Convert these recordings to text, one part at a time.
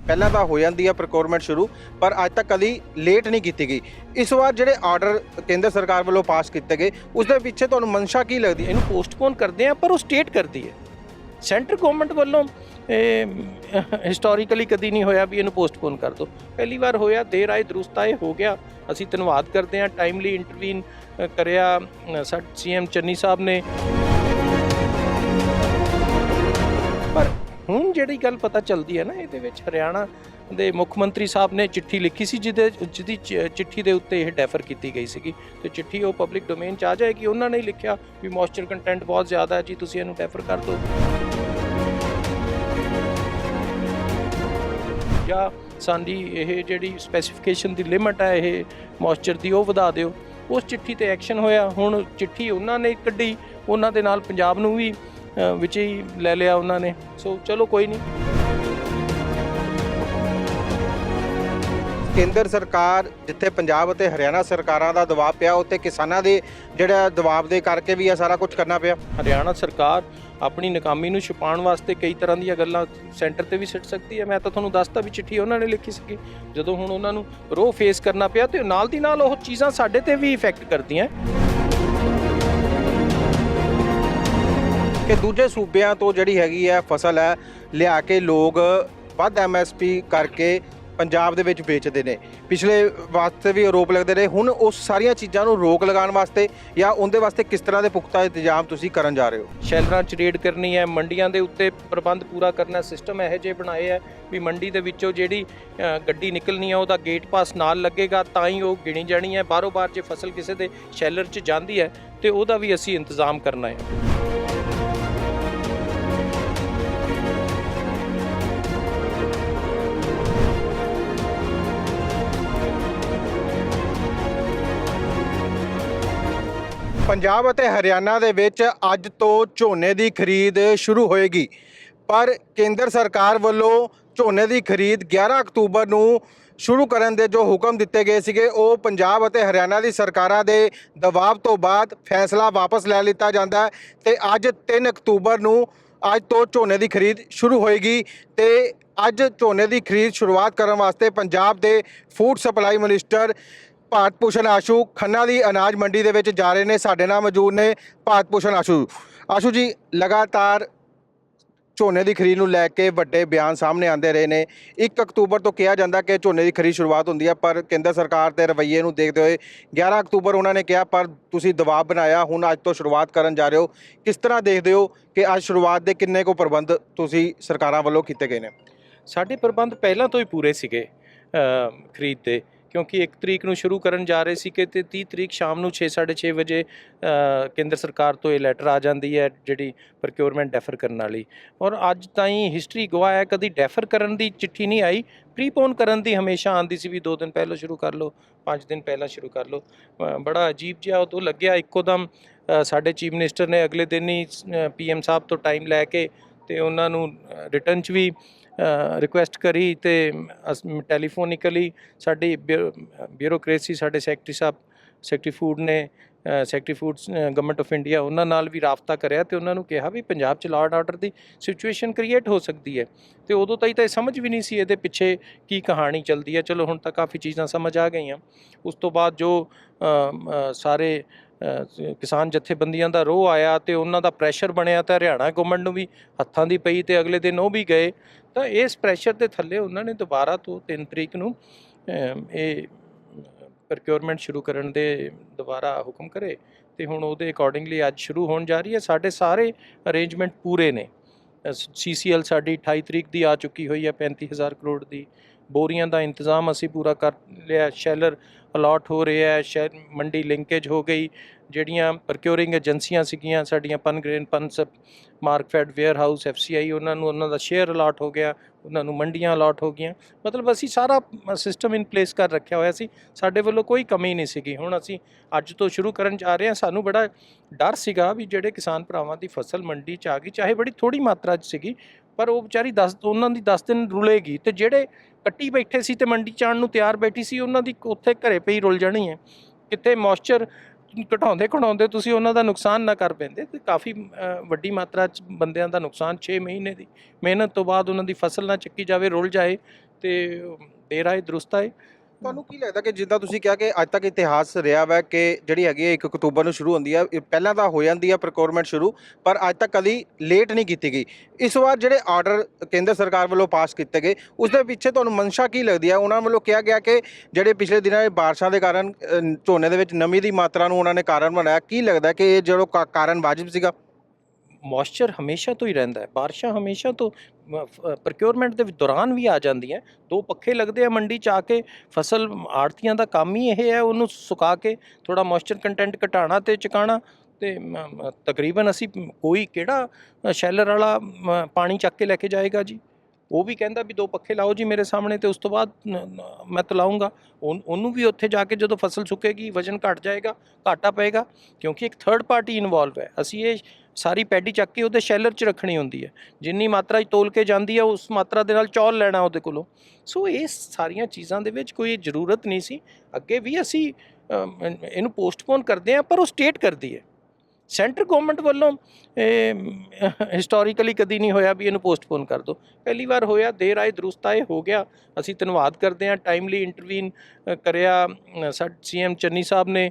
ਪਹਿਲਾਂ ਤਾਂ ਹੋ ਜਾਂਦੀ ਹੈ ਪ੍ਰੋਕਿਉਰਮੈਂਟ ਸ਼ੁਰੂ, ਪਰ ਅੱਜ ਤੱਕ ਕਦੀ ਲੇਟ ਨਹੀਂ ਕੀਤੀ ਗਈ। ਇਸ ਵਾਰ ਜਿਹੜੇ ਆਰਡਰ ਕੇਂਦਰ ਸਰਕਾਰ ਵੱਲੋਂ ਪਾਸ ਕੀਤੇ ਗਏ ਉਸ ਦੇ ਪਿੱਛੇ ਤੁਹਾਨੂੰ ਮਨਸ਼ਾ ਕੀ ਲੱਗਦੀ ਹੈ? ਇਹਨੂੰ ਪੋਸਟਪੋਨ ਕਰਦੇ ਆ, ਪਰ ਉਹ ਸਟੇਟ ਕਰਦੀ ਹੈ। ਸੈਂਟਰ ਗਵਰਨਮੈਂਟ ਵੱਲੋਂ ਹਿਸਟੋਰੀਕਲੀ ਕਦੀ ਨਹੀਂ ਹੋਇਆ ਵੀ ਇਹਨੂੰ ਪੋਸਟਪੋਨ ਕਰ ਦਿਓ। ਪਹਿਲੀ ਵਾਰ ਹੋਇਆ, ਦੇਰ ਆਏ ਦਰੁਸਤ ਆਏ, ਹੋ ਗਿਆ। ਅਸੀਂ ਧੰਨਵਾਦ ਕਰਦੇ ਹਾਂ, ਟਾਈਮਲੀ ਇੰਟਰਵੀਨ ਕਰਿਆ CM ਚੰਨੀ ਸਾਹਿਬ ਨੇ। ਪਰ ਹੁਣ ਜਿਹੜੀ ਗੱਲ ਪਤਾ ਚੱਲਦੀ ਹੈ ਨਾ, ਇਹਦੇ ਵਿੱਚ ਹਰਿਆਣਾ ਦੇ ਮੁੱਖ ਮੰਤਰੀ ਸਾਹਿਬ ਨੇ ਚਿੱਠੀ ਲਿਖੀ ਸੀ, ਜਿਹਦੀ ਚਿੱਠੀ ਦੇ ਉੱਤੇ ਇਹ ਡੈਫਰ ਕੀਤੀ ਗਈ ਸੀਗੀ, ਤੇ ਚਿੱਠੀ ਉਹ ਪਬਲਿਕ ਡੋਮੇਨ 'ਚ ਆ ਜਾਏਗੀ। ਉਹਨਾਂ ਨੇ ਲਿਖਿਆ ਵੀ ਮੋਇਸਚਰ ਕੰਟੈਂਟ ਬਹੁਤ ਜ਼ਿਆਦਾ ਹੈ ਜੀ, ਤੁਸੀਂ ਇਹਨੂੰ ਡੈਫਰ ਕਰ ਦਿਓ, ਜਾਂ ਸਾਡੀ ਇਹ ਜਿਹੜੀ ਸਪੈਸੀਫਿਕੇਸ਼ਨ ਦੀ ਲਿਮਟ ਹੈ ਇਹ ਮੋਇਸਚਰ ਦੀ, ਉਹ ਵਧਾ ਦਿਓ। ਉਸ ਚਿੱਠੀ ਤੇ ਐਕਸ਼ਨ ਹੋਇਆ। ਹੁਣ ਚਿੱਠੀ ਉਹਨਾਂ ਨੇ ਕੱਢੀ, ਉਹਨਾਂ ਦੇ ਨਾਲ ਪੰਜਾਬ ਨੂੰ ਵੀ ਵਿੱਚ ਹੀ ਲੈ ਲਿਆ ਉਹਨਾਂ ਨੇ। ਸੋ ਚਲੋ ਕੋਈ ਨਹੀਂ। ਕੇਂਦਰ ਸਰਕਾਰ ਜਿੱਥੇ ਪੰਜਾਬ ਅਤੇ ਹਰਿਆਣਾ ਸਰਕਾਰਾਂ ਦਾ ਦਬਾਅ ਪਿਆ, ਉੱਥੇ ਕਿਸਾਨਾਂ ਦੇ ਜਿਹੜਾ ਦਬਾਅ ਦੇ ਕਰਕੇ ਵੀ ਇਹ ਸਾਰਾ ਕੁਝ ਕਰਨਾ ਪਿਆ। ਹਰਿਆਣਾ ਸਰਕਾਰ ਆਪਣੀ ਨਾਕਾਮੀ ਨੂੰ ਛੁਪਾਉਣ ਵਾਸਤੇ ਕਈ ਤਰ੍ਹਾਂ ਦੀਆਂ ਗੱਲਾਂ ਸੈਂਟਰ ਤੇ ਵੀ ਸਿੱਟ ਸਕਦੀ ਹੈ। ਮੈਂ ਤਾਂ ਤੁਹਾਨੂੰ ਦੱਸਤਾ ਵੀ ਚਿੱਠੀ ਉਹਨਾਂ ਨੇ ਲਿਖੀ ਸੀਗੀ। ਜਦੋਂ ਹੁਣ ਉਹਨਾਂ ਨੂੰ ਰੋਹ ਫੇਸ ਕਰਨਾ ਪਿਆ, ਤੇ ਨਾਲ ਦੀ ਨਾਲ ਉਹ ਚੀਜ਼ਾਂ ਸਾਡੇ ਤੇ ਵੀ ਇਫੈਕਟ ਕਰਦੀਆਂ ਕਿ ਦੂਜੇ ਸੂਬਿਆਂ ਤੋਂ ਜਿਹੜੀ ਹੈਗੀ ਹੈ ਫਸਲ ਹੈ ਲਿਆ ਕੇ ਲੋਕ ਵੱਧ MSP ਕਰਕੇ ਪੰਜਾਬ ਦੇ ਵਿੱਚ ਵੇਚਦੇ ਨੇ। ਪਿਛਲੇ ਵਾਸਤੇ ਵੀ ਆਰੋਪ ਲੱਗਦੇ ਰਹੇ। ਹੁਣ ਉਸ ਸਾਰੀਆਂ ਚੀਜ਼ਾਂ ਨੂੰ ਰੋਕ ਲਗਾਉਣ ਵਾਸਤੇ ਜਾਂ ਉਹਦੇ ਵਾਸਤੇ ਕਿਸ ਤਰ੍ਹਾਂ ਦੇ ਪੁਖਤਾ ਇੰਤਜ਼ਾਮ ਤੁਸੀਂ ਕਰਨ ਜਾ ਰਹੇ ਹੋ? ਸ਼ੈਲਰਾਂ 'ਚ ਰੇਡ ਕਰਨੀ ਹੈ, ਮੰਡੀਆਂ ਦੇ ਉੱਤੇ ਪ੍ਰਬੰਧ ਪੂਰਾ ਕਰਨਾ। ਸਿਸਟਮ ਇਹੋ ਜਿਹੇ ਬਣਾਏ ਹੈ ਵੀ ਮੰਡੀ ਦੇ ਵਿੱਚੋਂ ਜਿਹੜੀ ਗੱਡੀ ਨਿਕਲਣੀ ਹੈ ਉਹਦਾ ਗੇਟ ਪਾਸ ਨਾਲ ਲੱਗੇਗਾ, ਤਾਂ ਹੀ ਉਹ ਗਿਣੀ ਜਾਣੀ ਹੈ। ਬਾਹਰੋਂ ਬਾਹਰ ਜੇ ਫਸਲ ਕਿਸੇ ਦੇ ਸ਼ੈਲਰ 'ਚ ਜਾਂਦੀ ਹੈ ਤੇ ਉਹਦਾ ਵੀ ਅਸੀਂ ਇੰਤਜ਼ਾਮ ਕਰਨਾ ਹੈ। ਪੰਜਾਬ ਅਤੇ ਹਰਿਆਣਾ ਦੇ ਵਿੱਚ ਅੱਜ ਤੋਂ ਝੋਨੇ ਦੀ ਖਰੀਦ ਸ਼ੁਰੂ ਹੋਏਗੀ, ਪਰ ਕੇਂਦਰ ਸਰਕਾਰ ਵੱਲੋਂ ਝੋਨੇ ਦੀ ਖਰੀਦ 11 ਅਕਤੂਬਰ ਨੂੰ ਸ਼ੁਰੂ ਕਰਨ ਦੇ ਜੋ ਹੁਕਮ ਦਿੱਤੇ ਗਏ ਸੀਗੇ, ਉਹ ਪੰਜਾਬ ਅਤੇ ਹਰਿਆਣਾ ਦੀ ਸਰਕਾਰਾਂ ਦੇ ਦਬਾਅ ਤੋਂ ਬਾਅਦ ਫੈਸਲਾ ਵਾਪਸ ਲੈ ਲਿੱਤਾ ਜਾਂਦਾ ਹੈ ਤੇ ਅੱਜ 3 ਅਕਤੂਬਰ ਨੂੰ ਅੱਜ ਤੋਂ ਝੋਨੇ ਦੀ ਖਰੀਦ ਸ਼ੁਰੂ ਹੋਏਗੀ। ਤੇ ਅੱਜ ਝੋਨੇ ਦੀ ਖਰੀਦ ਸ਼ੁਰੂਆਤ ਕਰਨ ਵਾਸਤੇ ਪੰਜਾਬ ਦੇ food supply minister Bharat Bhushan Ashu Khanna ਦੀ ਅਨਾਜ ਮੰਡੀ ਦੇ ਵਿੱਚ ਜਾ ਰਹੇ ਨੇ। ਸਾਡੇ ਨਾਲ ਮੌਜੂਦ ਨੇ ਭਾਰਤ ਭੂਸ਼ਣ ਆਸ਼ੂ ਜੀ, ਲਗਾਤਾਰ ਝੋਨੇ ਦੀ ਖਰੀਦ ਨੂੰ ਲੈ ਕੇ ਵੱਡੇ ਬਿਆਨ ਸਾਹਮਣੇ ਆਉਂਦੇ ਰਹੇ ਨੇ। 1 ਅਕਤੂਬਰ ਤੋਂ ਕਿਹਾ ਜਾਂਦਾ ਕਿ ਝੋਨੇ ਦੀ ਖਰੀਦ ਸ਼ੁਰੂਆਤ ਹੁੰਦੀ ਹੈ, ਪਰ ਕੇਂਦਰ ਸਰਕਾਰ ਦੇ ਰਵੱਈਏ ਨੂੰ ਦੇਖਦੇ ਹੋਏ 11 ਅਕਤੂਬਰ ਉਹਨਾਂ ਨੇ ਕਿਹਾ, ਪਰ ਤੁਸੀਂ ਦਬਾਅ ਬਣਾਇਆ, ਹੁਣ ਅੱਜ ਤੋਂ ਸ਼ੁਰੂਆਤ ਕਰਨ ਜਾ ਰਹੇ ਹੋ। ਕਿਸ ਤਰ੍ਹਾਂ ਦੇਖਦੇ ਹੋ ਕਿ ਅੱਜ ਸ਼ੁਰੂਆਤ ਦੇ ਕਿੰਨੇ ਕੁ ਪ੍ਰਬੰਧ ਤੁਸੀਂ ਸਰਕਾਰਾਂ ਵੱਲੋਂ ਕੀਤੇ ਗਏ ਨੇ? ਸਾਡੇ ਪ੍ਰਬੰਧ ਪਹਿਲਾਂ ਤੋਂ ਹੀ ਪੂਰੇ ਸੀਗੇ ਖਰੀਦ ਦੇ, ਕਿਉਂਕਿ 1 ਤਰੀਕ ਨੂੰ ਸ਼ੁਰੂ ਕਰਨ ਜਾ ਰਹੇ ਸੀ ਕਿ 30 ਤਰੀਕ ਸ਼ਾਮ ਨੂੰ 6:30 ਵਜੇ ਕੇਂਦਰ ਸਰਕਾਰ ਤੋਂ ਇਹ ਲੈਟਰ ਆ ਜਾਂਦੀ ਹੈ ਜਿਹੜੀ ਪ੍ਰੋਕਿਉਰਮੈਂਟ ਡੈਫਰ ਕਰਨ ਵਾਲੀ। ਔਰ ਅੱਜ ਤਾਈਂ ਹਿਸਟਰੀ ਗਵਾਹ ਹੈ, ਕਦੀ ਡੈਫਰ ਕਰਨ ਦੀ ਚਿੱਠੀ ਨਹੀਂ ਆਈ। ਪ੍ਰੀਪੋਨ ਕਰਨ ਦੀ ਹਮੇਸ਼ਾ ਆਉਂਦੀ ਸੀ ਵੀ 2 ਦਿਨ ਪਹਿਲਾਂ ਸ਼ੁਰੂ ਕਰ ਲਓ, 5 ਦਿਨ ਪਹਿਲਾਂ ਸ਼ੁਰੂ ਕਰ ਲਓ। ਬੜਾ ਅਜੀਬ ਜਿਹਾ ਉਦੋਂ ਲੱਗਿਆ। ਇੱਕੋ ਦਮ ਸਾਡੇ ਚੀਫ ਮਿਨਿਸਟਰ ਨੇ ਅਗਲੇ ਦਿਨ ਹੀ PM ਸਾਹਿਬ ਤੋਂ ਟਾਈਮ ਲੈ ਕੇ ਤੇ ਉਹਨਾਂ ਨੂੰ ਰਿਟਰਨ 'ਚ ਵੀ ਰਿਕੁਐਸਟ ਕਰੀ, ਤੇ ਟੈਲੀਫੋਨਿਕਲੀ ਸਾਡੀ ਬਿਊਰੋਕ੍ਰੇਸੀ, ਸਾਡੇ ਸੈਕਟਰੀ ਸਾਹਿਬ, ਸੈਕਟਰੀ ਫੂਡ ਨੇ, secretary foods government of India, ਉਹਨਾਂ ਨਾਲ ਵੀ ਰਾਬਤਾ ਕਰਿਆ ਤੇ ਉਹਨਾਂ ਨੂੰ ਕਿਹਾ ਵੀ ਪੰਜਾਬ 'ਚ law and order the situation create ਹੋ ਸਕਦੀ ਹੈ। ਤੇ ਉਦੋਂ ਤਾਈਂ ਤਾਂ ਇਹ ਸਮਝ ਵੀ ਨਹੀਂ ਸੀ ਇਹਦੇ ਪਿੱਛੇ ਕੀ ਕਹਾਣੀ ਚੱਲਦੀ ਹੈ। ਚਲੋ ਹੁਣ ਤਾਂ ਕਾਫੀ ਚੀਜ਼ਾਂ ਸਮਝ ਆ ਗਈਆਂ। ਉਸ ਤੋਂ ਬਾਅਦ ਜੋ ਸਾਰੇ ਕਿਸਾਨ ਜਥੇਬੰਦੀਆਂ ਦਾ ਰੋਹ ਆਇਆ ਤੇ ਉਹਨਾਂ ਦਾ ਪ੍ਰੈਸ਼ਰ ਬਣਿਆ, ਤਾਂ ਹਰਿਆਣਾ ਗਵਰਨਮੈਂਟ ਨੂੰ ਵੀ ਹੱਥਾਂ ਦੀ ਪਈ ਤੇ ਅਗਲੇ ਦਿਨ ਉਹ ਵੀ ਗਏ। ਤਾਂ ਇਸ ਪ੍ਰੈਸ਼ਰ ਦੇ ਥੱਲੇ ਉਹਨਾਂ ਨੇ ਦੁਬਾਰਾ ਤੋਂ 3 ਤਰੀਕ ਨੂੰ ਇਹ ਪ੍ਰੋਕਿਉਰਮੈਂਟ ਸ਼ੁਰੂ ਕਰਨ ਦੇ ਦੁਬਾਰਾ ਹੁਕਮ ਕਰੇ, ਤੇ ਹੁਣ ਉਹਦੇ ਅਕੋਰਡਿੰਗਲੀ ਅੱਜ ਸ਼ੁਰੂ ਹੋਣ ਜਾ ਰਹੀ ਹੈ। ਸਾਡੇ ਸਾਰੇ ਅਰੇਂਜਮੈਂਟ ਪੂਰੇ ਨੇ। CCL ਸਾਡੀ 28 ਤਰੀਕ ਦੀ ਆ ਚੁੱਕੀ ਹੋਈ ਹੈ, 35,000 ਕਰੋੜ ਦੀ। ਬੋਰੀਆਂ ਦਾ ਇੰਤਜ਼ਾਮ ਅਸੀਂ ਪੂਰਾ ਕਰ ਲਿਆ। ਸ਼ੈਲਰ ਅਲਾਟ ਹੋ ਰਿਹਾ ਹੈ, ਮੰਡੀ ਲਿੰਕੇਜ ਹੋ ਗਈ। ਜਿਹੜੀਆਂ ਪ੍ਰੋਕਿਉਰਿੰਗ ਏਜੰਸੀਆਂ ਸੀਗੀਆਂ ਸਾਡੀਆਂ, Pungrain, Punsup, Markfed, warehouse, FCI, ਉਹਨਾਂ ਦਾ ਸ਼ੇਅਰ ਅਲਾਟ ਹੋ ਗਿਆ, ਉਹਨਾਂ ਨੂੰ ਮੰਡੀਆਂ ਅਲਾਟ ਹੋ ਗਈਆਂ। ਮਤਲਬ ਅਸੀਂ ਸਾਰਾ ਸਿਸਟਮ ਇਨ ਪਲੇਸ ਕਰ ਰੱਖਿਆ ਹੋਇਆ ਸੀ। ਸਾਡੇ ਵੱਲੋਂ ਕੋਈ ਕਮੀ ਨਹੀਂ ਸੀਗੀ। ਹੁਣ ਅਸੀਂ ਅੱਜ ਤੋਂ ਸ਼ੁਰੂ ਕਰਨ ਜਾ ਰਹੇ ਹਾਂ। ਸਾਨੂੰ ਬੜਾ ਡਰ ਸੀਗਾ ਵੀ ਜਿਹੜੇ ਕਿਸਾਨ ਭਰਾਵਾਂ ਦੀ ਫਸਲ ਮੰਡੀ 'ਚ ਆ ਗਈ, ਚਾਹੇ ਬੜੀ ਥੋੜ੍ਹੀ ਮਾਤਰਾ 'ਚ ਸੀਗੀ, ਪਰ ਉਹ ਵਿਚਾਰੀ ਉਹਨਾਂ ਦੀ 10 ਦਿਨ ਰੁਲੇਗੀ, ਤੇ ਜਿਹੜੇ ਕੱਟੀ ਬੈਠੇ ਸੀ ਤੇ ਮੰਡੀ 'ਚ ਆਉਣ ਨੂੰ ਤਿਆਰ ਬੈਠੀ ਸੀ, ਉਹਨਾਂ ਦੀ ਉੱਥੇ ਘਰੇ ਪਈ ਰੁਲ ਜਾਣੀ ਹੈ। ਕਿਤੇ ਮੋਇਸਚਰ ਘਟਾਉਂਦੇ ਤੁਸੀਂ ਉਹਨਾਂ ਦਾ ਨੁਕਸਾਨ ਨਾ ਕਰ ਪੈਂਦੇ। ਤੇ ਕਾਫੀ ਵੱਡੀ ਮਾਤਰਾ 'ਚ ਬੰਦਿਆਂ ਦਾ ਨੁਕਸਾਨ 6 ਮਹੀਨੇ ਦੀ ਮਿਹਨਤ ਤੋਂ ਬਾਅਦ ਉਹਨਾਂ ਦੀ ਫਸਲ ਨਾ ਚੱਕੀ ਜਾਵੇ, ਰੁਲ ਜਾਏ, ਤੇ ਦੇਰ ਆਏ ਦਰੁਸਤ ਆਏ। ਤੁਹਾਨੂੰ ਕੀ ਲੱਗਦਾ ਕਿ ਜਿੱਦਾਂ ਤੁਸੀਂ ਕਿਹਾ ਕਿ ਅੱਜ ਤੱਕ ਇਤਿਹਾਸ ਰਿਹਾ ਵਾ ਕਿ ਜਿਹੜੀ ਹੈਗੀ ਹੈ 1 ਅਕਤੂਬਰ ਨੂੰ ਸ਼ੁਰੂ ਹੁੰਦੀ ਆ, ਇਹ ਪਹਿਲਾਂ ਤਾਂ ਹੋ ਜਾਂਦੀ ਆ ਪ੍ਰੋਕਿਉਰਮੈਂਟ ਸ਼ੁਰੂ, ਪਰ ਅੱਜ ਤੱਕ ਕਦੀ ਲੇਟ ਨਹੀਂ ਕੀਤੀ ਗਈ। ਇਸ ਵਾਰ ਜਿਹੜੇ ਆਰਡਰ ਕੇਂਦਰ ਸਰਕਾਰ ਵੱਲੋਂ ਪਾਸ ਕੀਤੇ ਗਏ ਉਸ ਦੇ ਪਿੱਛੇ ਤੁਹਾਨੂੰ ਮਨਸ਼ਾ ਕੀ ਲੱਗਦੀ ਹੈ? ਉਹਨਾਂ ਵੱਲੋਂ ਕਿਹਾ ਗਿਆ ਕਿ ਜਿਹੜੇ ਪਿਛਲੇ ਦਿਨਾਂ 'ਚ ਬਾਰਿਸ਼ਾਂ ਦੇ ਕਾਰਨ ਝੋਨੇ ਦੇ ਵਿੱਚ ਨਮੀ ਦੀ ਮਾਤਰਾ ਨੂੰ ਉਹਨਾਂ ਨੇ ਕਾਰਨ ਬਣਾਇਆ। ਕੀ ਲੱਗਦਾ ਕਿ ਇਹ ਜਿਹੜਾ ਕਾਰਨ ਵਾਜਿਬ ਸੀਗਾ? ਮੋਇਸਚਰ ਹਮੇਸ਼ਾ ਤੋਂ ਹੀ ਰਹਿੰਦਾ ਹੈ, ਬਾਰਿਸ਼ਾਂ ਹਮੇਸ਼ਾ ਤੋਂ ਪ੍ਰੋਕਿਉਰਮੈਂਟ ਦੇ ਦੌਰਾਨ ਵੀ ਆ ਜਾਂਦੀਆਂ। 2 ਪੱਖੇ ਲੱਗਦੇ ਆ ਮੰਡੀ 'ਚ ਆ ਕੇ, ਫਸਲ ਆੜ੍ਹਤੀਆਂ ਦਾ ਕੰਮ ਹੀ ਇਹ ਹੈ ਉਹਨੂੰ ਸੁਕਾ ਕੇ ਥੋੜ੍ਹਾ ਮੋਇਸਚਰ ਕੰਟੈਂਟ ਘਟਾਉਣਾ ਤੇ ਚੁਕਾਉਣਾ। ਤੇ ਤਕਰੀਬਨ ਅਸੀਂ ਕੋਈ ਕਿਹੜਾ ਸ਼ੈਲਰ ਵਾਲਾ ਪਾਣੀ ਚੱਕ ਕੇ ਲੈ ਕੇ ਜਾਏਗਾ ਜੀ? ਉਹ ਵੀ ਕਹਿੰਦਾ ਵੀ 2 ਪੱਖੇ ਲਾਓ ਜੀ ਮੇਰੇ ਸਾਹਮਣੇ, ਤੇ ਉਸ ਤੋਂ ਬਾਅਦ ਮੈਂ ਤਾਂ ਲਾਊਂਗਾ। ਉਹਨੂੰ ਵੀ ਉੱਥੇ ਜਾ ਕੇ ਜਦੋਂ ਫਸਲ ਸੁੱਕੇਗੀ ਵਜਨ ਘਟ ਜਾਏਗਾ, ਘਾਟਾ ਪਏਗਾ, ਕਿਉਂਕਿ ਇੱਕ ਥਰਡ ਪਾਰਟੀ ਇਨਵੋਲਵ ਹੈ। ਅਸੀਂ ਇਹ ਸਾਰੀ ਪੈਡੀ ਚੱਕ ਕੇ ਉਹਦੇ ਸ਼ੈਲਰ 'ਚ ਰੱਖਣੀ ਹੁੰਦੀ ਹੈ, ਜਿੰਨੀ ਮਾਤਰਾ 'ਚ ਤੋਲ ਕੇ ਜਾਂਦੀ ਹੈ ਉਸ ਮਾਤਰਾ ਦੇ ਨਾਲ ਚੌਲ ਲੈਣਾ ਉਹਦੇ ਕੋਲੋਂ। ਸੋ ਇਹ ਸਾਰੀਆਂ ਚੀਜ਼ਾਂ ਦੇ ਵਿੱਚ ਕੋਈ ਜ਼ਰੂਰਤ ਨਹੀਂ ਸੀ। ਅੱਗੇ ਵੀ ਅਸੀਂ ਇਹਨੂੰ ਪੋਸਟਪੋਨ ਕਰਦੇ ਹਾਂ, ਪਰ ਉਹ ਸਟੇਟ ਕਰਦੀ ਹੈ। ਸੈਂਟਰ ਗੌਰਮੈਂਟ ਵੱਲੋਂ ਹਿਸਟੋਰੀਕਲੀ ਕਦੀ ਨਹੀਂ ਹੋਇਆ ਵੀ ਇਹਨੂੰ ਪੋਸਟਪੋਨ ਕਰ ਦਿਓ। ਪਹਿਲੀ ਵਾਰ ਹੋਇਆ, ਦੇਰ ਆਏ ਦਰੁਸਤ ਆਏ, ਹੋ ਗਿਆ। ਅਸੀਂ ਧੰਨਵਾਦ ਕਰਦੇ ਹਾਂ, ਟਾਈਮਲੀ ਇੰਟਰਵੀਨ ਕਰਿਆ CM ਚੰਨੀ ਸਾਹਿਬ ਨੇ।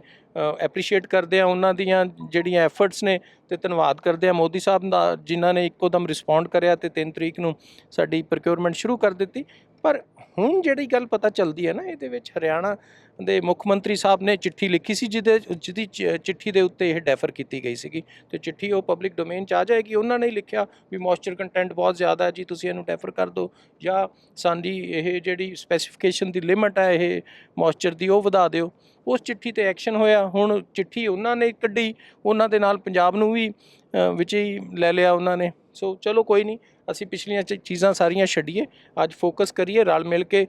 ਐਪਰੀਸ਼ੀਏਟ ਕਰਦੇ ਹਾਂ ਉਹਨਾਂ ਦੀਆਂ ਜਿਹੜੀਆਂ ਐਫਰਟਸ ਨੇ, ਤੇ ਧੰਨਵਾਦ ਕਰਦੇ ਹਾਂ ਮੋਦੀ ਸਾਹਿਬ ਦਾ ਜਿਨ੍ਹਾਂ ਨੇ ਇੱਕੋ ਦਮ ਰਿਸਪੌਂਡ ਕਰਿਆ ਤੇ 3 ਤਰੀਕ ਨੂੰ ਸਾਡੀ ਪ੍ਰੋਕਿਉਰਮੈਂਟ ਸ਼ੁਰੂ ਕਰ ਦਿੱਤੀ। ਪਰ ਹੁਣ ਜਿਹੜੀ ਗੱਲ ਪਤਾ ਚੱਲਦੀ ਹੈ ਨਾ, ਇਹਦੇ ਵਿੱਚ ਹਰਿਆਣਾ ਦੇ ਮੁੱਖ ਮੰਤਰੀ ਸਾਹਿਬ ਨੇ ਚਿੱਠੀ ਲਿਖੀ ਸੀ ਜਿਹਦੀ ਚਿੱਠੀ ਦੇ ਉੱਤੇ ਇਹ ਡੈਫਰ ਕੀਤੀ ਗਈ ਸੀਗੀ, ਤੇ ਚਿੱਠੀ ਉਹ ਪਬਲਿਕ ਡੋਮੇਨ 'ਚ ਆ ਜਾਏਗੀ। ਉਹਨਾਂ ਨੇ ਲਿਖਿਆ ਵੀ ਮੋਇਸਚਰ ਕੰਟੈਂਟ ਬਹੁਤ ਜ਼ਿਆਦਾ ਹੈ ਜੀ, ਤੁਸੀਂ ਇਹਨੂੰ ਡੈਫਰ ਕਰ ਦਿਓ, ਜਾਂ ਸਾਡੀ ਇਹ ਜਿਹੜੀ ਸਪੈਸੀਫਿਕੇਸ਼ਨ ਦੀ ਲਿਮਟ ਹੈ ਇਹ ਮੋਇਸਚਰ ਦੀ ਉਹ ਵਧਾ ਦਿਓ। ਉਸ ਚਿੱਠੀ 'ਤੇ ਐਕਸ਼ਨ ਹੋਇਆ। ਹੁਣ ਚਿੱਠੀ ਉਹਨਾਂ ਨੇ ਕੱਢੀ, ਉਹਨਾਂ ਦੇ ਨਾਲ ਪੰਜਾਬ ਨੂੰ ਵੀ ਵਿੱਚ ਹੀ ਲੈ ਲਿਆ ਉਹਨਾਂ ਨੇ। ਸੋ ਚਲੋ ਕੋਈ ਨਹੀਂ, ਅਸੀਂ ਪਿਛਲੀਆਂ ਚੀਜ਼ਾਂ ਸਾਰੀਆਂ ਛੱਡੀਏ, ਅੱਜ ਫੋਕਸ ਕਰੀਏ ਰਲ ਮਿਲ ਕੇ,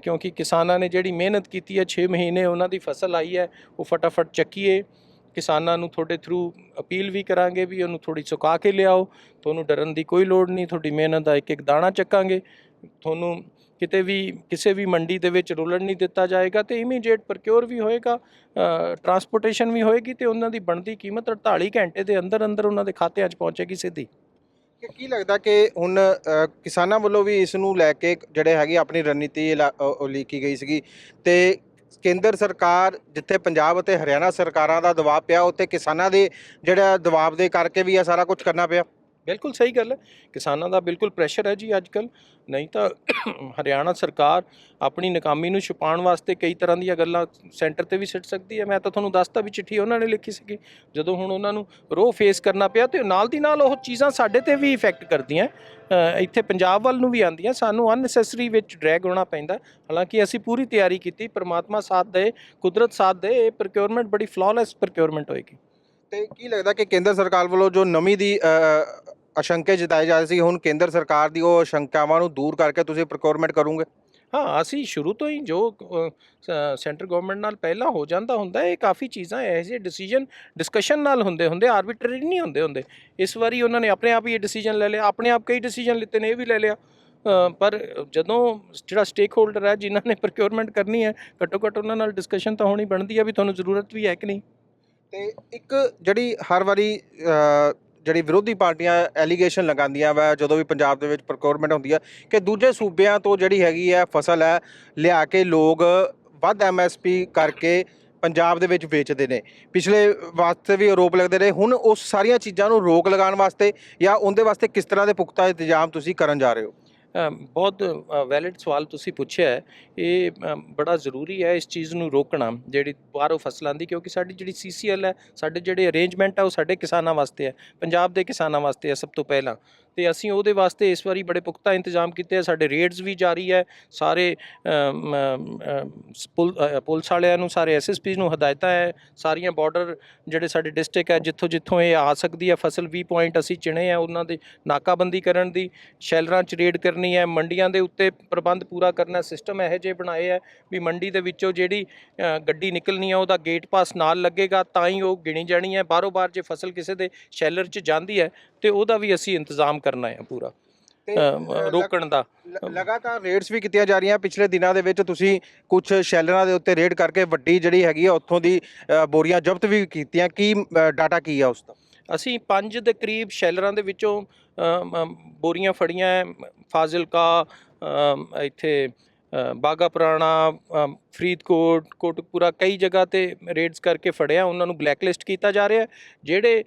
ਕਿਉਂਕਿ ਕਿਸਾਨਾਂ ਨੇ ਜਿਹੜੀ ਮਿਹਨਤ ਕੀਤੀ ਹੈ 6 ਮਹੀਨੇ, ਉਹਨਾਂ ਦੀ ਫਸਲ ਆਈ ਹੈ, ਉਹ ਫਟਾਫਟ ਚੱਕੀਏ। ਕਿਸਾਨਾਂ ਨੂੰ ਤੁਹਾਡੇ ਥਰੂ ਅਪੀਲ ਵੀ ਕਰਾਂਗੇ ਵੀ ਉਹਨੂੰ ਥੋੜ੍ਹੀ ਸੁਕਾ ਕੇ ਲਿਆਓ, ਤੁਹਾਨੂੰ ਡਰਨ ਦੀ ਕੋਈ ਲੋੜ ਨਹੀਂ, ਤੁਹਾਡੀ ਮਿਹਨਤ ਦਾ ਇੱਕ ਦਾਣਾ ਚੱਕਾਂਗੇ, ਤੁਹਾਨੂੰ ਕਿਤੇ ਵੀ ਕਿਸੇ ਵੀ ਮੰਡੀ ਦੇ ਵਿੱਚ ਰੁਲਣ ਨਹੀਂ ਦਿੱਤਾ ਜਾਏਗਾ, ਤੇ ਇਮੀਡੀਏਟ ਪ੍ਰੋਕਿਉਰ ਵੀ ਹੋਏਗਾ, ਟਰਾਂਸਪੋਰਟੇਸ਼ਨ ਵੀ ਹੋਏਗੀ, ਤੇ ਉਹਨਾਂ ਦੀ ਬਣਦੀ ਕੀਮਤ 48 ਘੰਟੇ ਦੇ ਅੰਦਰ ਅੰਦਰ ਉਹਨਾਂ ਦੇ ਖਾਤਿਆਂ 'ਚ ਪਹੁੰਚੇਗੀ ਸਿੱਧੀ। ਕੀ ਲੱਗਦਾ ਕਿ ਹੁਣ ਕਿਸਾਨਾਂ ਵੱਲੋਂ ਵੀ ਇਸ ਨੂੰ ਲੈ ਕੇ ਜਿਹੜੇ ਹੈਗੀ ਆਪਣੀ ਰਣਨੀਤੀ ਉਲੀਕੀ ਗਈ ਸੀਗੀ, ਤੇ ਕੇਂਦਰ ਸਰਕਾਰ ਜਿੱਥੇ ਪੰਜਾਬ ਅਤੇ ਹਰਿਆਣਾ ਸਰਕਾਰਾਂ ਦਾ ਦਬਾਅ ਪਿਆ, ਉੱਥੇ ਕਿਸਾਨਾਂ ਦੇ ਜਿਹੜਾ ਦਬਾਅ ਦੇ ਕਰਕੇ ਵੀ ਇਹ ਸਾਰਾ ਕੁਝ ਕਰਨਾ ਪਿਆ? ਬਿਲਕੁਲ ਸਹੀ ਗੱਲ ਹੈ, ਕਿਸਾਨਾਂ ਦਾ ਬਿਲਕੁਲ ਪ੍ਰੈਸ਼ਰ ਹੈ ਜੀ ਅੱਜ ਕੱਲ੍ਹ। ਨਹੀਂ ਤਾਂ ਹਰਿਆਣਾ ਸਰਕਾਰ ਆਪਣੀ ਨਾਕਾਮੀ ਨੂੰ ਛੁਪਾਉਣ ਵਾਸਤੇ ਕਈ ਤਰ੍ਹਾਂ ਦੀਆਂ ਗੱਲਾਂ ਸੈਂਟਰ 'ਤੇ ਵੀ ਸਿੱਟ ਸਕਦੀ ਹੈ। ਮੈਂ ਤਾਂ ਤੁਹਾਨੂੰ ਦੱਸਤਾ ਵੀ ਚਿੱਠੀ ਉਹਨਾਂ ਨੇ ਲਿਖੀ ਸੀਗੀ। ਜਦੋਂ ਹੁਣ ਉਹਨਾਂ ਨੂੰ ਰੋਹ ਫੇਸ ਕਰਨਾ ਪਿਆ, ਤੇ ਨਾਲ ਦੀ ਨਾਲ ਉਹ ਚੀਜ਼ਾਂ ਸਾਡੇ 'ਤੇ ਵੀ ਇਫੈਕਟ ਕਰਦੀਆਂ, ਇੱਥੇ ਪੰਜਾਬ ਵੱਲ ਨੂੰ ਵੀ ਆਉਂਦੀਆਂ। ਸਾਨੂੰ ਅਨਨੈਸੈਸਰੀ ਵਿੱਚ ਡਰੈਗ ਹੋਣਾ ਪੈਂਦਾ। ਹਾਲਾਂਕਿ ਅਸੀਂ ਪੂਰੀ ਤਿਆਰੀ ਕੀਤੀ, ਪਰਮਾਤਮਾ ਸਾਥ ਦੇ, ਕੁਦਰਤ ਸਾਥ ਦੇ, ਇਹ ਪ੍ਰੋਕਿਉਰਮੈਂਟ ਬੜੀ ਫਲॉलेस ਪ੍ਰੋਕਿਉਰਮੈਂਟ ਹੋਏਗੀ। ਤੇ ਕੀ ਲੱਗਦਾ ਕਿ ਕੇਂਦਰ ਸਰਕਾਰ ਵੱਲੋਂ ਜੋ ਨਮੀ ਦੀ ਆਸ਼ੰਕੇ ਜਤਾਏ ਜਾ ਰਹੇ ਸੀ, ਹੁਣ ਕੇਂਦਰ ਸਰਕਾਰ ਦੀ ਉਹ ਆਸ਼ੰਕਾਵਾਂ ਨੂੰ ਦੂਰ ਕਰਕੇ ਤੁਸੀਂ ਪ੍ਰੋਕਿਉਰਮੈਂਟ ਕਰੋਗੇ? ਹਾਂ, ਅਸੀਂ ਸ਼ੁਰੂ ਤੋਂ ਹੀ ਜੋ ਸੈਂਟਰ ਗਵਰਨਮੈਂਟ ਨਾਲ ਪਹਿਲਾਂ ਹੋ ਜਾਂਦਾ ਹੁੰਦਾ, ਇਹ ਕਾਫੀ ਚੀਜ਼ਾਂ ਇਹੋ ਜਿਹੇ ਡਿਸੀਜਨ ਡਿਸਕਸ਼ਨ ਨਾਲ ਹੁੰਦੇ ਆਰਬਿਟਰੀ ਨਹੀਂ ਹੁੰਦੇ। ਇਸ ਵਾਰੀ ਉਹਨਾਂ ਨੇ ਆਪਣੇ ਆਪ ਹੀ ਇਹ ਡਿਸੀਜਨ ਲੈ ਲਿਆ, ਆਪਣੇ ਆਪ ਕਈ ਡਿਸੀਜਨ ਲਿੱਤੇ ਨੇ, ਇਹ ਵੀ ਲੈ ਲਿਆ। ਪਰ ਜਦੋਂ ਜਿਹੜਾ ਸਟੇਕ ਹੋਲਡਰ ਹੈ ਜਿਨ੍ਹਾਂ ਨੇ ਪ੍ਰੋਕਿਉਰਮੈਂਟ ਕਰਨੀ ਹੈ, ਘੱਟੋ ਘੱਟ ਉਹਨਾਂ ਨਾਲ ਡਿਸਕਸ਼ਨ ਤਾਂ ਹੋਣੀ ਬਣਦੀ ਹੈ ਵੀ ਤੁਹਾਨੂੰ ਜ਼ਰੂਰਤ ਵੀ ਹੈ ਕਿ ਨਹੀਂ। ਤੇ ਇੱਕ ਜਿਹੜੀ ਹਰ ਵਾਰੀ ਜਿਹੜੀ ਵਿਰੋਧੀ ਪਾਰਟੀਆਂ ਐਲੀਗੇਸ਼ਨ ਲਗਾਉਂਦੀਆਂ ਵਾ ਜਦੋਂ ਵੀ ਪੰਜਾਬ ਦੇ ਵਿੱਚ ਪ੍ਰੋਕਿਉਰਮੈਂਟ ਹੁੰਦੀ ਹੈ, ਕਿ ਦੂਜੇ ਸੂਬਿਆਂ ਤੋਂ ਜਿਹੜੀ ਹੈਗੀ ਹੈ ਫਸਲ ਹੈ ਲਿਆ ਕੇ ਲੋਕ ਵੱਧ MSP ਕਰਕੇ ਪੰਜਾਬ ਦੇ ਵਿੱਚ ਵੇਚਦੇ ਨੇ। ਪਿਛਲੇ ਵਾਸਤੇ ਵੀ ਆਰੋਪ ਲੱਗਦੇ ਰਹੇ। ਹੁਣ ਉਸ ਸਾਰੀਆਂ ਚੀਜ਼ਾਂ ਨੂੰ ਰੋਕ ਲਗਾਉਣ ਵਾਸਤੇ ਜਾਂ ਉਹਦੇ ਵਾਸਤੇ ਕਿਸ ਤਰ੍ਹਾਂ ਦੇ ਪੁਖਤਾ ਇੰਤਜ਼ਾਮ ਤੁਸੀਂ ਕਰਨ ਜਾ ਰਹੇ ਹੋ? ਬਹੁਤ ਵੈਲਿਡ ਸਵਾਲ ਤੁਸੀਂ ਪੁੱਛਿਆ ਹੈ। ਇਹ ਬੜਾ ਜ਼ਰੂਰੀ ਹੈ ਇਸ ਚੀਜ਼ ਨੂੰ ਰੋਕਣਾ, ਜਿਹੜੀ ਬਾਹਰੋਂ ਫਸਲਾਂ ਦੀ, ਕਿਉਂਕਿ ਸਾਡੀ ਜਿਹੜੀ CCL ਹੈ, ਸਾਡੇ ਜਿਹੜੇ ਅਰੇਂਜਮੈਂਟ ਹੈ, ਉਹ ਸਾਡੇ ਕਿਸਾਨਾਂ ਵਾਸਤੇ ਹੈ, ਪੰਜਾਬ ਦੇ ਕਿਸਾਨਾਂ ਵਾਸਤੇ ਹੈ ਸਭ ਤੋਂ ਪਹਿਲਾਂ। ਤੇ ਅਸੀਂ ਉਹਦੇ ਵਾਸਤੇ ਇਸ ਵਾਰੀ ਬੜੇ ਪੁਖਤਾ ਇੰਤਜ਼ਾਮ ਕੀਤੇ ਆ। ਸਾਡੇ ਰੇਡਸ ਵੀ ਜਾਰੀ ਹੈ, ਸਾਰੇ ਪੁਲਿਸ ਵਾਲਿਆਂ ਨੂੰ, ਸਾਰੇ SSP ਨੂੰ ਹਦਾਇਤਾਂ ਹੈ, ਸਾਰੀਆਂ ਬਾਰਡਰ ਜਿਹੜੇ ਸਾਡੇ ਡਿਸਟ੍ਰਿਕਟ ਹੈ ਜਿੱਥੋਂ ਇਹ ਆ ਸਕਦੀ ਹੈ ਫਸਲ, 20 ਪੁਆਇੰਟ ਅਸੀਂ ਚਿਣੇ ਆ ਉਹਨਾਂ ਦੇ ਨਾਕਾਬੰਦੀ ਕਰਨ ਦੀ, ਸ਼ੈਲਰਾਂ 'ਚ ਰੇਡ ਕਰਨੀ ਹੈ, ਮੰਡੀਆਂ ਦੇ ਉੱਤੇ ਪ੍ਰਬੰਧ ਪੂਰਾ ਕਰਨਾ। ਸਿਸਟਮ ਇਹੋ ਜਿਹੇ ਬਣਾਏ ਹੈ ਵੀ ਮੰਡੀ ਦੇ ਵਿੱਚੋਂ ਜਿਹੜੀ ਗੱਡੀ ਨਿਕਲਣੀ ਹੈ ਉਹਦਾ ਗੇਟ ਪਾਸ ਨਾਲ ਲੱਗੇਗਾ, ਤਾਂ ਹੀ ਉਹ ਗਿਣੀ ਜਾਣੀ ਹੈ। ਬਾਹਰੋਂ ਬਾਹਰ ਜੇ ਫਸਲ ਕਿਸੇ ਦੇ ਸ਼ੈਲਰ 'ਚ ਜਾਂਦੀ ਹੈ ਤੇ ਉਹਦਾ ਵੀ ਅਸੀਂ ਇੰਤਜ਼ਾਮ ਕਰਨਾ ਹੈ ਪੂਰਾ ਰੋਕਣ ਦਾ। ਲਗਾਤਾਰ ਰੇਡਸ ਵੀ ਕੀਤੀਆਂ ਜਾ ਰਹੀਆਂ। ਪਿਛਲੇ ਦਿਨਾਂ ਦੇ ਵਿੱਚ ਤੁਸੀਂ ਕੁਝ ਸ਼ੈਲਰਾਂ ਦੇ ਉੱਤੇ ਰੇਡ ਕਰਕੇ ਵੱਡੀ ਜਿਹੜੀ ਹੈਗੀ ਆ ਉੱਥੋਂ ਦੀ ਬੋਰੀਆਂ ਜ਼ਬਤ ਵੀ ਕੀਤੀਆਂ। ਕੀ ਡਾਟਾ ਕੀ ਆ ਉਸ ਦਾ? ਅਸੀਂ 5 ਦੇ ਕਰੀਬ ਸ਼ੈਲਰਾਂ ਦੇ ਵਿੱਚੋਂ ਬੋਰੀਆਂ ਫੜੀਆਂ, ਫਾਜ਼ਿਲਕਾ, ਇੱਥੇ ਬਾਗਾ ਪੁਰਾਣਾ, ਫਰੀਦਕੋਟ, ਕੋਟਕਪੂਰਾ, ਕਈ ਜਗ੍ਹਾ ਤੇ ਰੇਡਸ ਕਰਕੇ ਫੜਿਆ, ਉਹਨਾਂ ਨੂੰ ਬਲੈਕਲਿਸਟ ਕੀਤਾ ਜਾ ਰਿਹਾ। ਜਿਹੜੇ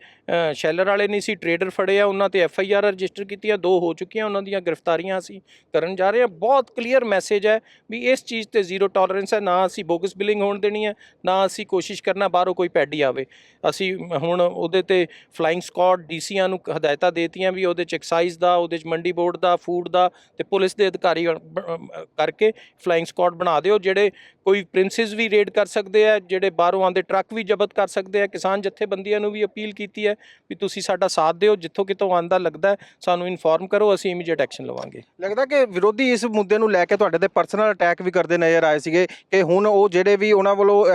ਸ਼ੈਲਰ ਵਾਲੇ ਨਹੀਂ ਸੀ, ਟਰੇਡਰ ਫੜੇ ਆ, ਉਹਨਾਂ ਤੇ FIR ਰਜਿਸਟਰ ਕੀਤੀਆਂ, 2 ਹੋ ਚੁੱਕੀਆਂ, ਉਹਨਾਂ ਦੀਆਂ ਗ੍ਰਿਫਤਾਰੀਆਂ ਅਸੀਂ ਕਰਨ ਜਾ ਰਹੇ ਹਾਂ। ਬਹੁਤ ਕਲੀਅਰ ਮੈਸੇਜ ਹੈ ਵੀ ਇਸ ਚੀਜ਼ ਤੇ ਜ਼ੀਰੋ ਟੋਲਰੈਂਸ ਹੈ। ਨਾ ਅਸੀਂ ਬੋਗਸ ਬਿਲਿੰਗ ਹੋਣ ਦੇਣੀ ਹੈ, ਨਾ ਅਸੀਂ ਕੋਸ਼ਿਸ਼ ਕਰਨਾ ਬਾਹਰੋਂ ਕੋਈ ਪੈਡੀ ਆਵੇ। ਅਸੀਂ ਹੁਣ ਉਹਦੇ ਤੇ ਫਲਾਈਂਗ ਸਕੁਆਡ DCਆਂ ਨੂੰ ਹਦਾਇਤਾਂ ਦੇਤੀਆਂ ਵੀ ਉਹਦੇ 'ਚ ਐਕਸਾਈਜ਼ ਦਾ, ਉਹਦੇ 'ਚ ਮੰਡੀ ਬੋਰਡ ਦਾ, ਫੂਡ ਦਾ ਤੇ ਪੁਲਿਸ ਦੇ ਅਧਿਕਾਰੀ ਕਰਕੇ ਫਲਾਈਂਗ ਸਕੁਆਡ ਬਣਾ ਦਿਓ, ਜਿਹੜੇ ਕੋਈ ਪ੍ਰਿੰਸਿਸ ਵੀ ਰੇਡ ਕਰ ਸਕਦੇ ਆ, ਜਿਹੜੇ ਬਾਹਰੋਂ ਆਉਂਦੇ ਟਰੱਕ ਵੀ ਜ਼ਬਤ ਕਰ ਸਕਦੇ ਆ। ਕਿਸਾਨ ਜਥੇਬੰਦੀਆਂ ਨੂੰ ਵੀ ਅਪੀਲ ਕੀਤੀ ਹੈ ਵੀ ਤੁਸੀਂ ਸਾਡਾ ਸਾਥ ਦਿਓ, ਜਿੱਥੋਂ ਕਿਤੋਂ ਆਉਂਦਾ ਲੱਗਦਾ ਸਾਨੂੰ ਇਨਫੋਰਮ ਕਰੋ, ਅਸੀਂ ਇਮੀਡੀਏਟ ਐਕਸ਼ਨ ਲਵਾਂਗੇ। ਲੱਗਦਾ ਕਿ ਵਿਰੋਧੀ ਇਸ ਮੁੱਦੇ ਨੂੰ ਲੈ ਕੇ ਤੁਹਾਡੇ ਤੇ ਪਰਸਨਲ ਅਟੈਕ ਵੀ ਕਰਦੇ ਨਜ਼ਰ ਆਏ ਸੀਗੇ ਕਿ ਹੁਣ ਉਹ ਜਿਹੜੇ ਵੀ ਉਹਨਾਂ ਵੱਲੋਂ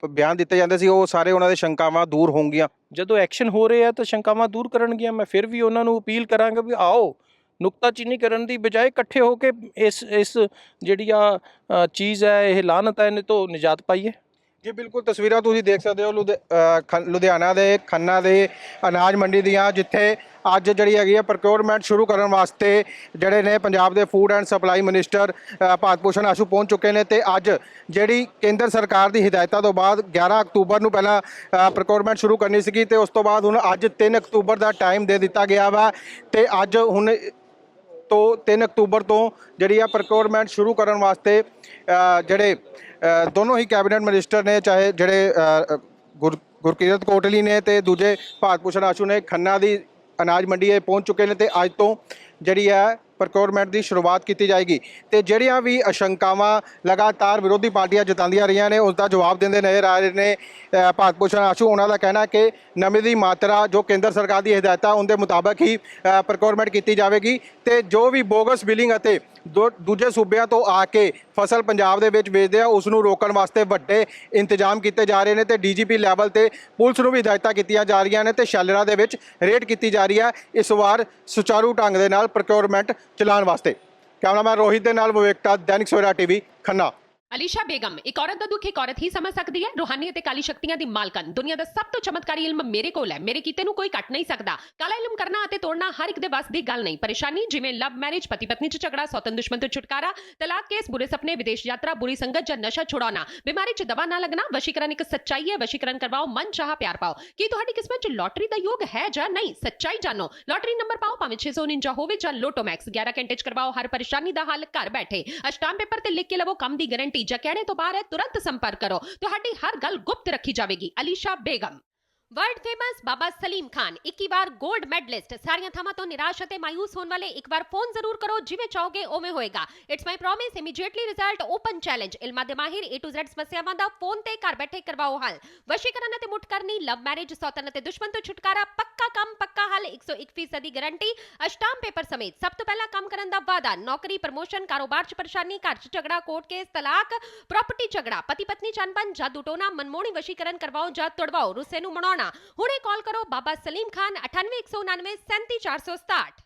ਬਿਆਨ ਦਿੱਤੇ ਜਾਂਦੇ ਸੀ ਉਹ ਸਾਰੇ ਉਹਨਾਂ ਦੇ ਸ਼ੰਕਾਵਾਂ ਦੂਰ ਹੋਣਗੀਆਂ। ਜਦੋਂ ਐਕਸ਼ਨ ਹੋ ਰਹੇ ਆ ਤਾਂ ਸ਼ੰਕਾਵਾਂ ਦੂਰ ਕਰਨਗੀਆਂ। ਮੈਂ ਫਿਰ ਵੀ ਉਹਨਾਂ ਨੂੰ ਅਪੀਲ ਕਰਾਂਗਾ ਵੀ ਆਓ, ਨੁਕਤਾਚੀਨੀ ਕਰਨ ਦੀ ਬਜਾਏ ਇਕੱਠੇ ਹੋ ਕੇ ਇਸ ਜਿਹੜੀ ਆ ਚੀਜ਼ ਹੈ, ਇਹ ਲਾਹਨਤ ਹੈ, ਇਹਨੇ ਤੋਂ ਨਿਜਾਤ ਪਾਈਏ। ਜੀ ਬਿਲਕੁਲ, ਤਸਵੀਰਾਂ ਤੁਸੀਂ ਦੇਖ ਸਕਦੇ ਹੋ ਲੁਧਿਆਣਾ ਦੇ ਖੰਨਾ ਦੇ ਅਨਾਜ ਮੰਡੀ ਦੀਆਂ, ਜਿੱਥੇ ਅੱਜ ਜਿਹੜੀ ਹੈਗੀ ਹੈ ਪ੍ਰੋਕਿਉਰਮੈਂਟ ਸ਼ੁਰੂ ਕਰਨ ਵਾਸਤੇ ਜਿਹੜੇ ਨੇ ਪੰਜਾਬ ਦੇ food and supply minister Bharat Bhushan Ashu ਪਹੁੰਚ ਚੁੱਕੇ ਨੇ। ਤੇ ਅੱਜ ਜਿਹੜੀ ਕੇਂਦਰ ਸਰਕਾਰ ਦੀ ਹਦਾਇਤਾਂ ਤੋਂ ਬਾਅਦ 11 ਅਕਤੂਬਰ ਨੂੰ ਪਹਿਲਾਂ ਪ੍ਰੋਕਿਉਰਮੈਂਟ ਸ਼ੁਰੂ ਕਰਨੀ ਸੀਗੀ ਤੇ ਉਸ ਤੋਂ ਬਾਅਦ ਹੁਣ ਅੱਜ 3 ਅਕਤੂਬਰ ਦਾ ਟਾਈਮ ਦੇ ਦਿੱਤਾ ਗਿਆ ਵਾ। ਤੇ ਅੱਜ ਹੁਣ ਤੋਂ 3 ਅਕਤੂਬਰ ਤੋਂ ਜਿਹੜੀ ਆ ਪ੍ਰੋਕਿਉਰਮੈਂਟ ਸ਼ੁਰੂ ਕਰਨ ਵਾਸਤੇ ਜਿਹੜੇ ਦੋਨੋਂ ਹੀ ਕੈਬਨਿਟ ਮਿਨਿਸਟਰ ਨੇ, ਚਾਹੇ ਜਿਹੜੇ ਗੁਰਕੀਰਤ ਕੋਟਲੀ ਨੇ ਤੇ ਦੂਜੇ ਭਾਰਤ ਭੂਸ਼ਣ ਆਸ਼ੂ ਨੇ, ਖੰਨਾ ਦੀ ਅਨਾਜ ਮੰਡੀ ਪਹੁੰਚ ਚੁੱਕੇ ਨੇ ਤੇ ਅੱਜ ਤੋਂ ਜਿਹੜੀ ਹੈ ਪ੍ਰੋਕਿਉਰਮੈਂਟ ਦੀ ਸ਼ੁਰੂਆਤ ਕੀਤੀ ਜਾਏਗੀ। ਤੇ ਜਿਹੜੀਆਂ ਵੀ ਆਸ਼ੰਕਾਵਾਂ ਲਗਾਤਾਰ ਵਿਰੋਧੀ ਪਾਰਟੀਆਂ ਜਤਾਉਂਦੀਆਂ ਰਹੀਆਂ ਨੇ ਉਸ ਦਾ ਜਵਾਬ ਦਿੰਦੇ ਨਜ਼ਰ ਆ ਰਹੇ ਨੇ ਭਾਰਤ ਭੂਸ਼ਣ ਆਸ਼ੂ। ਉਹਨਾਂ ਦਾ ਕਹਿਣਾ ਕਿ ਨਮੀ ਦੀ ਮਾਤਰਾ ਜੋ ਕੇਂਦਰ ਸਰਕਾਰ ਦੀ ਹਦਾਇਤਾਂ ਉਹਦੇ ਮੁਤਾਬਕ ਹੀ ਪ੍ਰੋਕਿਉਰਮੈਂਟ ਕੀਤੀ ਜਾਵੇਗੀ ਤੇ ਜੋ ਵੀ ਬੋਗਸ ਬਿਲਿੰਗ ਅਤੇ ਦੂਜੇ ਸੂਬਿਆਂ ਤੋਂ ਆ ਕੇ ਫਸਲ ਪੰਜਾਬ ਦੇ ਵਿੱਚ ਵੇਚਦੇ ਆ ਉਸ ਨੂੰ ਰੋਕਣ ਵਾਸਤੇ ਵੱਡੇ ਇੰਤਜ਼ਾਮ ਕੀਤੇ ਜਾ ਰਹੇ ਨੇ ਤੇ DGP ਲੈਵਲ ਤੇ ਪੁਲਿਸ ਨੂੰ ਵੀ ਹਦਾਇਤਾਂ ਕੀਤੀਆਂ ਜਾ ਰਹੀਆਂ ਨੇ ਤੇ ਸ਼ੈਲਰਾਂ ਦੇ ਵਿੱਚ ਰੇਡ ਕੀਤੀ ਜਾ ਰਹੀ ਹੈ ਇਸ ਵਾਰ ਸੁਚਾਰੂ ਢੰਗ ਦੇ ਨਾਲ ਪ੍ਰੋਕਿਉਰਮੈਂਟ ਚਲਾਉਣ ਵਾਸਤੇ। ਕੈਮਰਾਮੈਨ ਰੋਹਿਤ ਦੇ ਨਾਲ ਵਿਵੇਕਤਾ, ਦੈਨਿਕ ਸਵੇਰਾ TV, ਖੰਨਾ। ਅਲੀਸ਼ਾ ਬੇਗਮ ਇੱਕ ਔਰਤ ਦਾ ਦੁੱਖ ਇੱਕ ਔਰਤ ਹੀ ਸਮਝ ਸਕਦੀ ਹੈ। ਰੂਹਾਨੀ ਅਤੇ ਕਾਲੀ ਸ਼ਕਤੀਆਂ ਦੀ ਮਾਲਕਨ, ਦੁਨੀਆ ਦਾ ਸਭ ਤੋਂ ਚਮਤਕਾਰੀ ਇਲਮ ਮੇਰੇ ਕੋਲ ਹੈ। ਮੇਰੇ ਕੀਤੇ ਨੂੰ ਕੋਈ ਕੱਟ ਨਹੀਂ ਸਕਦਾ। ਕਾਲਾ ਇਲਮ ਕਰਨਾ ਅਤੇ ਤੋੜਨਾ ਹਰ ਇੱਕ ਦੇ ਵੱਸ ਦੀ ਗੱਲ ਨਹੀਂ। ਪਰੇਸ਼ਾਨੀ ਜਿਵੇਂ ਲਵ ਮੈਰਿਜ, ਪਤੀ ਪਤਨੀ 'ਚ ਝਗੜਾ, ਸੌਤਨ ਦੁਸ਼ਮਣ ਤੋਂ ਛੁਟਕਾਰਾ, ਤਲਾਕ ਕੇਸ, ਬੁਰੇ ਸੁਪਨੇ, ਵਿਦੇਸ਼ ਯਾਤਰਾ, ਬੁਰੀ ਸੰਗਤ ਜਾਂ ਨਸ਼ਾ ਛੁਡਾਉਣਾ, ਬਿਮਾਰੀ 'ਚ ਦਵਾ ਨਾ ਲੱਗਣਾ। ਵਸ਼ੀਕਰਨ ਇੱਕ ਸੱਚਾਈ ਹੈ। ਵਸ਼ੀਕਰਨ ਕਰਵਾਓ, ਮਨ ਚਾਹਾ ਪਿਆਰ ਪਾਓ। ਕੀ ਤੁਹਾਡੀ ਕਿਸਮਤ 'ਚ ਲੋਟਰੀ ਦਾ ਯੋਗ ਹੈ ਜਾਂ ਨਹੀਂ? ਸੱਚਾਈ ਜਾਣੋ। ਲੋਟਰੀ ਨੰਬਰ ਪਾਓ, ਭਾਵੇਂ 649 ਹੋਵੇ ਜਾਂ ਲੋਟੋ ਮੈਕਸ। 11 ਘੰਟੇ 'ਚ ਕਰਵਾਓ ਹਰ ਪਰੇਸ਼ਾਨੀ ਦਾ ਹੱਲ ਘਰ ਬੈਠੇ। ਅਸ਼ਟਾਮ ਪੇਪਰ ਤੇ ਲਿਖ ਕੇ ਲਵੋ ਕੰਮ ਦੀ ਗਾਰੰਟੀ। ਜਾਂ ਕਹਿਣੇ ਤੋਂ ਬਾਹਰ तुरंत संपर्क करो, ਤੁਹਾਡੀ ਹਰ ਗੱਲ ਗੁਪਤ ਰੱਖੀ ਜਾਵੇਗੀ। ਅਲੀਸ਼ਾ ਬੇਗਮ। वर्ल्ड फेमस बाबा सलीम खान 21 ਵਾਰ 골ਡ ਮੈਡਲਿਸਟ। ਸਾਰੀਆਂ ਥਾਵਾਂ ਤੋਂ ਨਿਰਾਸ਼ ਅਤੇ ਮਾਇੂਸ ਹੋਣ ਵਾਲੇ ਇੱਕ ਵਾਰ ਫੋਨ ਜ਼ਰੂਰ ਕਰੋ, ਜਿਵੇਂ ਚਾਹੋਗੇ ਉਵੇਂ ਹੋਏਗਾ। It's my promise, immediately result, open challenge. ਇਲਮਾਂ ਦੇ ਮਾਹਿਰ A to Z ਸਮੱਸਿਆਵਾਂ ਦਾ ਫੋਨ ਤੇ ਘਰ ਬੈਠੇ ਕਰਵਾਓ ਹੱਲ। ਵਸ਼ੀਕਰਨ ਅਤੇ ਮੁੱਠ ਕਰਨੀ, ਲਵ ਮੈਰਿਜ, ਸੌਤਨ ਅਤੇ ਦੁਸ਼ਮਣ ਤੋਂ ਛੁਟਕਾਰਾ, ਪੱਕਾ ਕੰਮ ਪੱਕਾ ਹੱਲ, 101% ਦੀ ਗਾਰੰਟੀ, ਅਸ਼ਟਾਮ ਪੇਪਰ ਸਮੇਤ। ਸਭ ਤੋਂ ਪਹਿਲਾਂ ਕੰਮ ਕਰਨ ਦਾ ਵਾਅਦਾ। ਨੌਕਰੀ, ਪ੍ਰਮੋਸ਼ਨ, ਕਾਰੋਬਾਰ 'ਚ ਪਰੇਸ਼ਾਨੀ, ਘਰ 'ਚ ਝਗੜਾ, ਕੋਰਟ ਕੇਸ, ਤਲਾਕ, ਪ੍ਰਾਪਰਟੀ ਝਗੜਾ, ਪਤੀ ਪਤਨੀ 'ਚ ਅਣਬਣ, ਜਾਦੂ ਟੋਨਾ, ਮਨਮੋਹਣੀ ਵਸ਼ੀਕਰਨ ਕਰਵਾਓ ਜਾਂ ਤੁੜਵਾਓ, ਰੁੱਸੇ ਨੂੰ ਮਨਾਉਣਾ। ਹੁਣੇ ਕਾਲ ਕਰੋ ਬਾਬਾ ਸਲੀਮ ਖਾਨ 98 199 37 467।